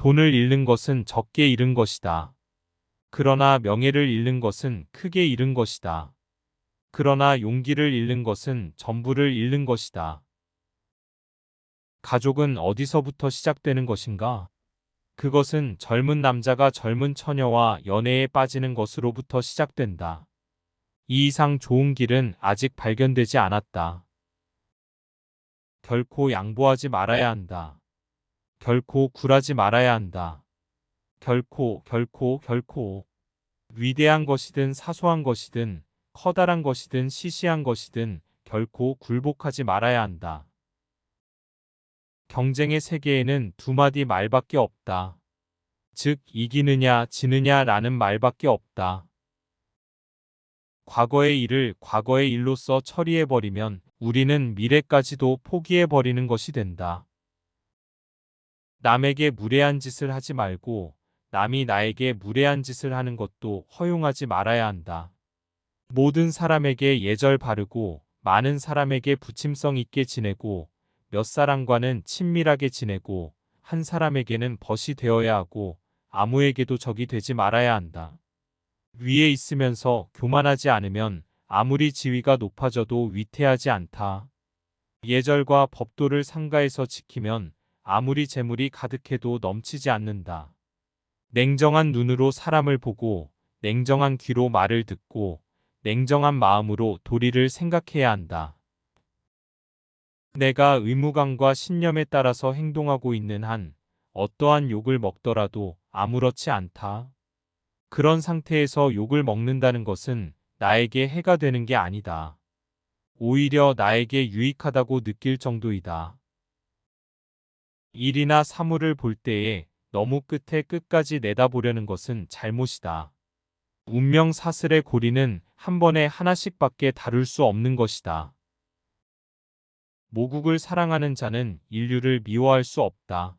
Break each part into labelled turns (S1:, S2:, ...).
S1: 돈을 잃는 것은 적게 잃은 것이다. 그러나 명예를 잃는 것은 크게 잃은 것이다. 그러나 용기를 잃는 것은 전부를 잃는 것이다. 가족은 어디서부터 시작되는 것인가? 그것은 젊은 남자가 젊은 처녀와 연애에 빠지는 것으로부터 시작된다. 이 이상 좋은 길은 아직 발견되지 않았다. 결코 양보하지 말아야 한다. 결코 굴하지 말아야 한다. 결코. 위대한 것이든 사소한 것이든 커다란 것이든 시시한 것이든 결코 굴복하지 말아야 한다. 경쟁의 세계에는 두 마디 말밖에 없다. 즉, 이기느냐, 지느냐라는 말밖에 없다. 과거의 일을 과거의 일로써 처리해버리면 우리는 미래까지도 포기해버리는 것이 된다. 남에게 무례한 짓을 하지 말고 남이 나에게 무례한 짓을 하는 것도 허용하지 말아야 한다. 모든 사람에게 예절 바르고 많은 사람에게 부침성 있게 지내고 몇 사람과는 친밀하게 지내고 한 사람에게는 벗이 되어야 하고 아무에게도 적이 되지 말아야 한다. 위에 있으면서 교만하지 않으면 아무리 지위가 높아져도 위태하지 않다. 예절과 법도를 상가에서 지키면 아무리 재물이 가득해도 넘치지 않는다. 냉정한 눈으로 사람을 보고 냉정한 귀로 말을 듣고 냉정한 마음으로 도리를 생각해야 한다. 내가 의무감과 신념에 따라서 행동하고 있는 한 어떠한 욕을 먹더라도 아무렇지 않다. 그런 상태에서 욕을 먹는다는 것은 나에게 해가 되는 게 아니다. 오히려 나에게 유익하다고 느낄 정도이다. 일이나 사물을 볼 때에 너무 끝에 끝까지 내다보려는 것은 잘못이다. 운명 사슬의 고리는 한 번에 하나씩밖에 다룰 수 없는 것이다. 모국을 사랑하는 자는 인류를 미워할 수 없다.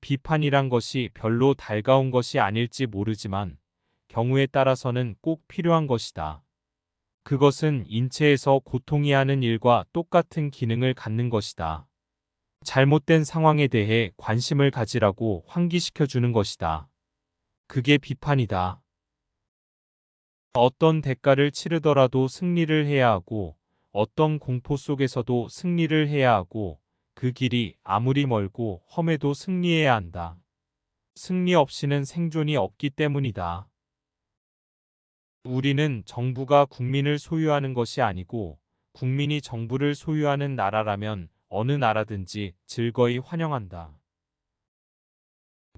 S1: 비판이란 것이 별로 달가운 것이 아닐지 모르지만 경우에 따라서는 꼭 필요한 것이다. 그것은 인체에서 고통이 하는 일과 똑같은 기능을 갖는 것이다. 잘못된 상황에 대해 관심을 가지라고 환기시켜 주는 것이다. 그게 비판이다. 어떤 대가를 치르더라도 승리를 해야 하고 어떤 공포 속에서도 승리를 해야 하고 그 길이 아무리 멀고 험해도 승리해야 한다. 승리 없이는 생존이 없기 때문이다. 우리는 정부가 국민을 소유하는 것이 아니고 국민이 정부를 소유하는 나라라면 어느 나라든지 즐거이 환영한다.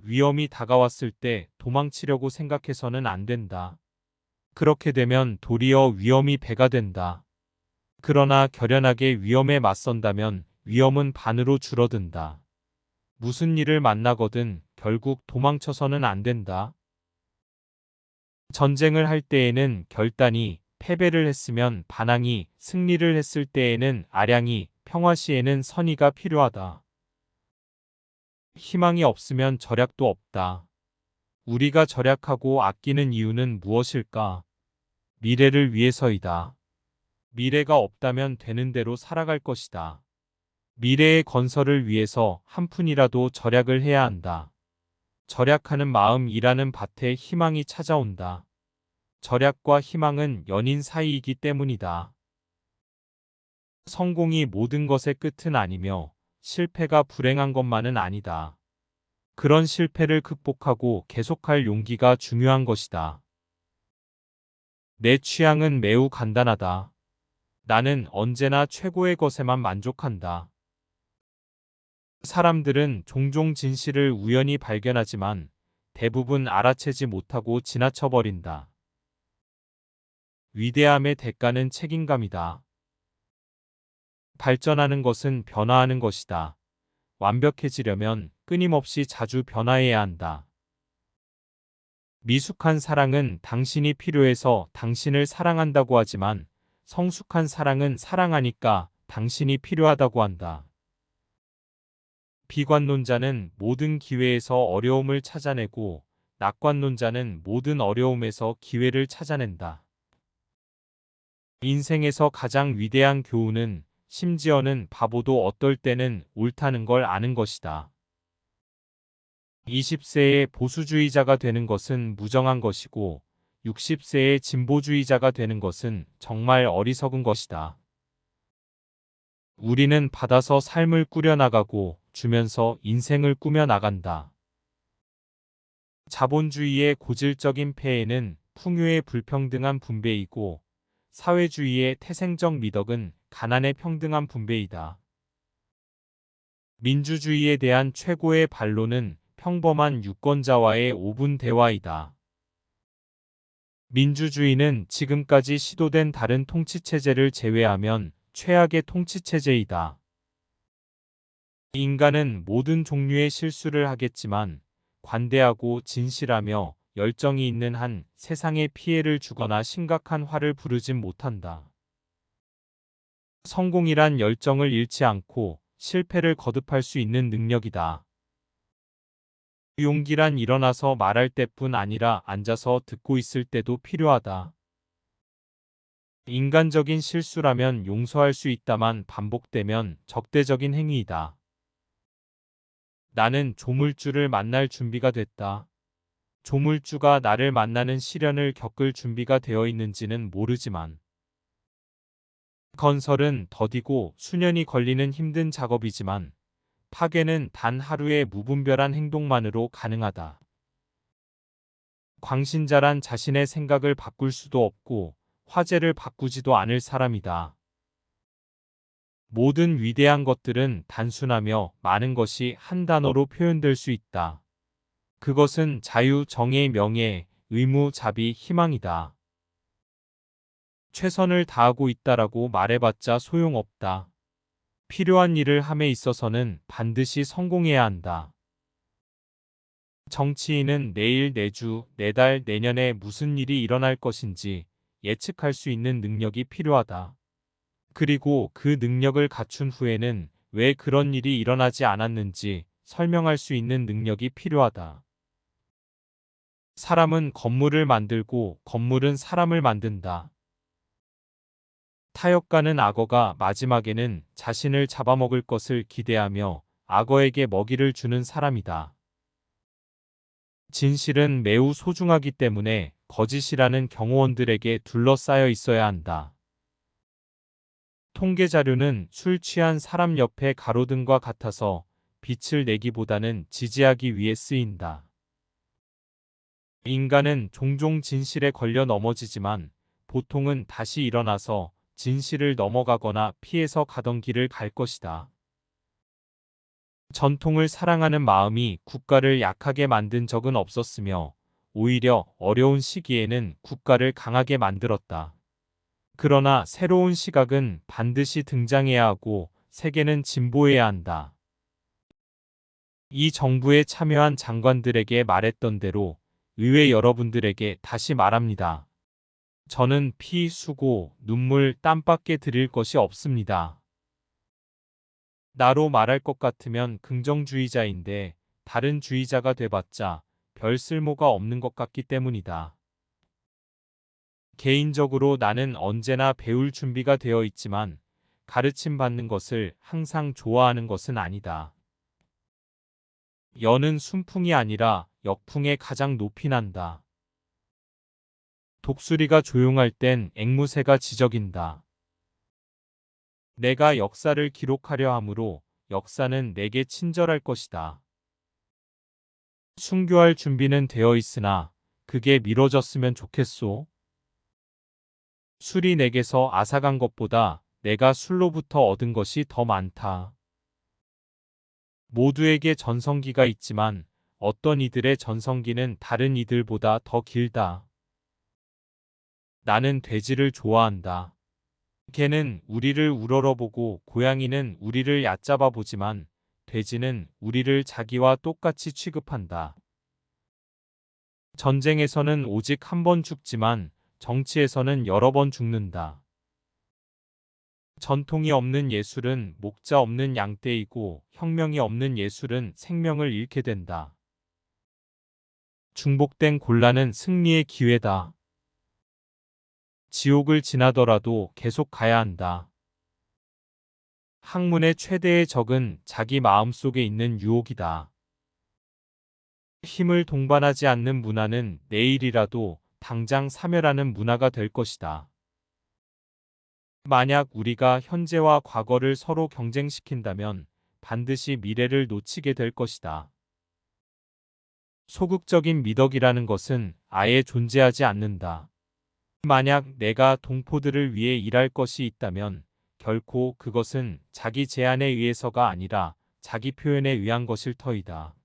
S1: 위험이 다가왔을 때 도망치려고 생각해서는 안 된다. 그렇게 되면 도리어 위험이 배가 된다. 그러나 결연하게 위험에 맞선다면 위험은 반으로 줄어든다. 무슨 일을 만나거든 결국 도망쳐서는 안 된다. 전쟁을 할 때에는 결단이, 패배를 했으면 반항이, 승리를 했을 때에는 아량이, 평화 시에는 선의가 필요하다. 희망이 없으면 절약도 없다. 우리가 절약하고 아끼는 이유는 무엇일까? 미래를 위해서이다. 미래가 없다면 되는 대로 살아갈 것이다. 미래의 건설을 위해서 한 푼이라도 절약을 해야 한다. 절약하는 마음이라는 밭에 희망이 찾아온다. 절약과 희망은 연인 사이이기 때문이다. 성공이 모든 것의 끝은 아니며 실패가 불행한 것만은 아니다. 그런 실패를 극복하고 계속할 용기가 중요한 것이다. 내 취향은 매우 간단하다. 나는 언제나 최고의 것에만 만족한다. 사람들은 종종 진실을 우연히 발견하지만 대부분 알아채지 못하고 지나쳐버린다. 위대함의 대가는 책임감이다. 발전하는 것은 변화하는 것이다. 완벽해지려면 끊임없이 자주 변화해야 한다. 미숙한 사랑은 당신이 필요해서 당신을 사랑한다고 하지만 성숙한 사랑은 사랑하니까 당신이 필요하다고 한다. 비관론자는 모든 기회에서 어려움을 찾아내고 낙관론자는 모든 어려움에서 기회를 찾아낸다. 인생에서 가장 위대한 교훈은 심지어는 바보도 어떨 때는 옳다는 걸 아는 것이다. 20세에 보수주의자가 되는 것은 무정한 것이고 60세에 진보주의자가 되는 것은 정말 어리석은 것이다. 우리는 받아서 삶을 꾸려나가고 주면서 인생을 꾸며나간다. 자본주의의 고질적인 폐해는 풍요의 불평등한 분배이고 사회주의의 태생적 미덕은 가난의 평등한 분배이다. 민주주의에 대한 최고의 반론은 평범한 유권자와의 5분 대화이다. 민주주의는 지금까지 시도된 다른 통치체제를 제외하면 최악의 통치체제이다. 인간은 모든 종류의 실수를 하겠지만 관대하고 진실하며 열정이 있는 한 세상에 피해를 주거나 심각한 화를 부르진 못한다. 성공이란 열정을 잃지 않고 실패를 거듭할 수 있는 능력이다. 용기란 일어나서 말할 때뿐 아니라 앉아서 듣고 있을 때도 필요하다. 인간적인 실수라면 용서할 수 있다만 반복되면 적대적인 행위이다. 나는 조물주를 만날 준비가 됐다. 조물주가 나를 만나는 시련을 겪을 준비가 되어 있는지는 모르지만 건설은 더디고 수년이 걸리는 힘든 작업이지만 파괴는 단 하루의 무분별한 행동만으로 가능하다. 광신자란 자신의 생각을 바꿀 수도 없고 화제를 바꾸지도 않을 사람이다. 모든 위대한 것들은 단순하며 많은 것이 한 단어로 표현될 수 있다. 그것은 자유, 정의, 명예, 의무, 자비, 희망이다. 최선을 다하고 있다라고 말해봤자 소용없다. 필요한 일을 함에 있어서는 반드시 성공해야 한다. 정치인은 내일, 내주, 내달, 내년에 무슨 일이 일어날 것인지 예측할 수 있는 능력이 필요하다. 그리고 그 능력을 갖춘 후에는 왜 그런 일이 일어나지 않았는지 설명할 수 있는 능력이 필요하다. 사람은 건물을 만들고 건물은 사람을 만든다. 타협가는 악어가 마지막에는 자신을 잡아먹을 것을 기대하며 악어에게 먹이를 주는 사람이다. 진실은 매우 소중하기 때문에 거짓이라는 경호원들에게 둘러싸여 있어야 한다. 통계 자료는 술 취한 사람 옆에 가로등과 같아서 빛을 내기보다는 지지하기 위해 쓰인다. 인간은 종종 진실에 걸려 넘어지지만 보통은 다시 일어나서 진실을 넘어가거나 피해서 가던 길을 갈 것이다. 전통을 사랑하는 마음이 국가를 약하게 만든 적은 없었으며 오히려 어려운 시기에는 국가를 강하게 만들었다. 그러나 새로운 시각은 반드시 등장해야 하고 세계는 진보해야 한다. 이 정부에 참여한 장관들에게 말했던 대로 의회 여러분들에게 다시 말합니다. 저는 피, 수고, 눈물, 땀밖에 드릴 것이 없습니다. 나로 말할 것 같으면 긍정주의자인데 다른 주의자가 돼봤자 별 쓸모가 없는 것 같기 때문이다. 개인적으로 나는 언제나 배울 준비가 되어 있지만 가르침 받는 것을 항상 좋아하는 것은 아니다. 연은 순풍이 아니라 역풍에 가장 높이 난다. 독수리가 조용할 땐 앵무새가 지저긴다. 내가 역사를 기록하려 하므로 역사는 내게 친절할 것이다. 순교할 준비는 되어 있으나 그게 미뤄졌으면 좋겠소. 술이 내게서 앗아간 것보다 내가 술로부터 얻은 것이 더 많다. 모두에게 전성기가 있지만 어떤 이들의 전성기는 다른 이들보다 더 길다. 나는 돼지를 좋아한다. 개는 우리를 우러러보고 고양이는 우리를 얕잡아 보지만 돼지는 우리를 자기와 똑같이 취급한다. 전쟁에서는 오직 한 번 죽지만 정치에서는 여러 번 죽는다. 전통이 없는 예술은 목자 없는 양떼이고 혁명이 없는 예술은 생명을 잃게 된다. 중복된 곤란은 승리의 기회다. 지옥을 지나더라도 계속 가야 한다. 학문의 최대의 적은 자기 마음속에 있는 유혹이다. 힘을 동반하지 않는 문화는 내일이라도 당장 사멸하는 문화가 될 것이다. 만약 우리가 현재와 과거를 서로 경쟁시킨다면 반드시 미래를 놓치게 될 것이다. 소극적인 미덕이라는 것은 아예 존재하지 않는다. 만약 내가 동포들을 위해 일할 것이 있다면 결코 그것은 자기 제안에 의해서가 아니라 자기 표현에 의한 것일 터이다.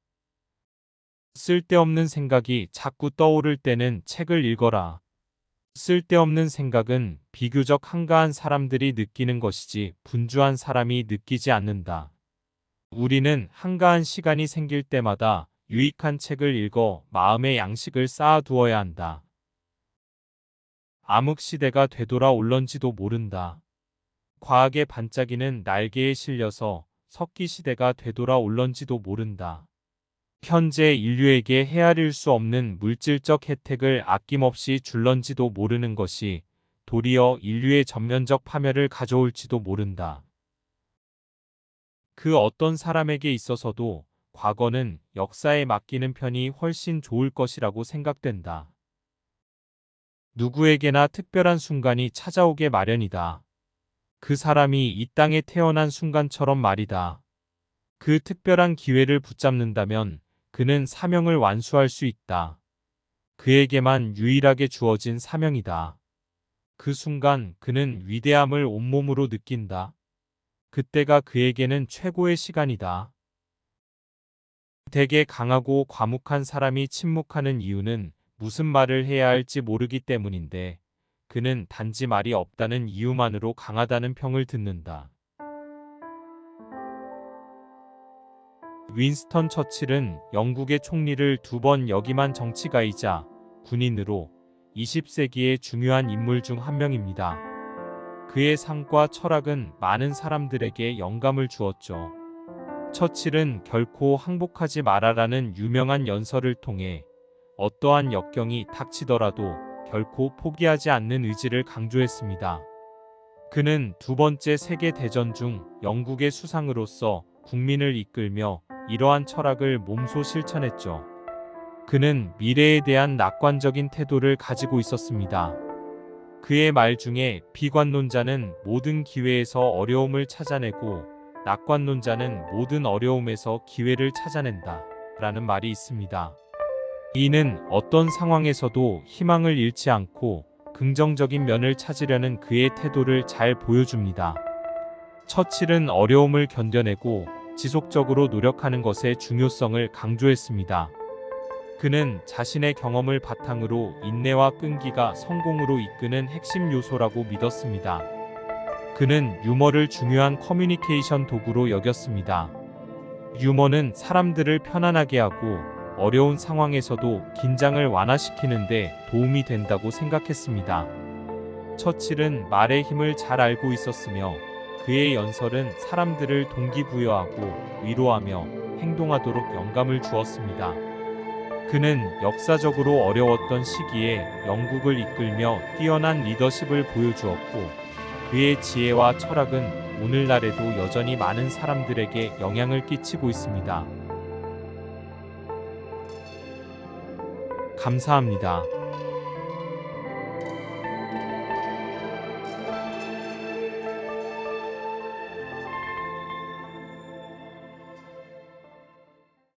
S1: 쓸데없는 생각이 자꾸 떠오를 때는 책을 읽어라. 쓸데없는 생각은 비교적 한가한 사람들이 느끼는 것이지 분주한 사람이 느끼지 않는다. 우리는 한가한 시간이 생길 때마다 유익한 책을 읽어 마음의 양식을 쌓아두어야 한다. 암흑시대가 되돌아올런지도 모른다. 과학의 반짝이는 날개에 실려서 석기시대가 되돌아올런지도 모른다. 현재 인류에게 헤아릴 수 없는 물질적 혜택을 아낌없이 줄런지도 모르는 것이 도리어 인류의 전면적 파멸을 가져올지도 모른다. 그 어떤 사람에게 있어서도 과거는 역사에 맡기는 편이 훨씬 좋을 것이라고 생각된다. 누구에게나 특별한 순간이 찾아오게 마련이다. 그 사람이 이 땅에 태어난 순간처럼 말이다. 그 특별한 기회를 붙잡는다면 그는 사명을 완수할 수 있다. 그에게만 유일하게 주어진 사명이다. 그 순간 그는 위대함을 온몸으로 느낀다. 그때가 그에게는 최고의 시간이다. 대개 강하고 과묵한 사람이 침묵하는 이유는 무슨 말을 해야 할지 모르기 때문인데 그는 단지 말이 없다는 이유만으로 강하다는 평을 듣는다. 윈스턴 처칠은 영국의 총리를 2번 역임한 정치가이자 군인으로 20세기의 중요한 인물 중 한 명입니다. 그의 삶과 철학은 많은 사람들에게 영감을 주었죠. 처칠은 결코 항복하지 말아라는 유명한 연설을 통해 어떠한 역경이 닥치더라도 결코 포기하지 않는 의지를 강조했습니다. 그는 두 번째 세계대전 중 영국의 수상으로서 국민을 이끌며 이러한 철학을 몸소 실천했죠. 그는 미래에 대한 낙관적인 태도를 가지고 있었습니다. 그의 말 중에 비관론자는 모든 기회에서 어려움을 찾아내고 낙관론자는 모든 어려움에서 기회를 찾아낸다 라는 말이 있습니다. 이는 어떤 상황에서도 희망을 잃지 않고 긍정적인 면을 찾으려는 그의 태도를 잘 보여줍니다. 처칠은 어려움을 견뎌내고 지속적으로 노력하는 것의 중요성을 강조했습니다. 그는 자신의 경험을 바탕으로 인내와 끈기가 성공으로 이끄는 핵심 요소라고 믿었습니다. 그는 유머를 중요한 커뮤니케이션 도구로 여겼습니다. 유머는 사람들을 편안하게 하고 어려운 상황에서도 긴장을 완화시키는 데 도움이 된다고 생각했습니다. 처칠은 말의 힘을 잘 알고 있었으며 그의 연설은 사람들을 동기부여하고 위로하며 행동하도록 영감을 주었습니다. 그는 역사적으로 어려웠던 시기에 영국을 이끌며 뛰어난 리더십을 보여주었고 그의 지혜와 철학은 오늘날에도 여전히 많은 사람들에게 영향을 끼치고 있습니다. 감사합니다.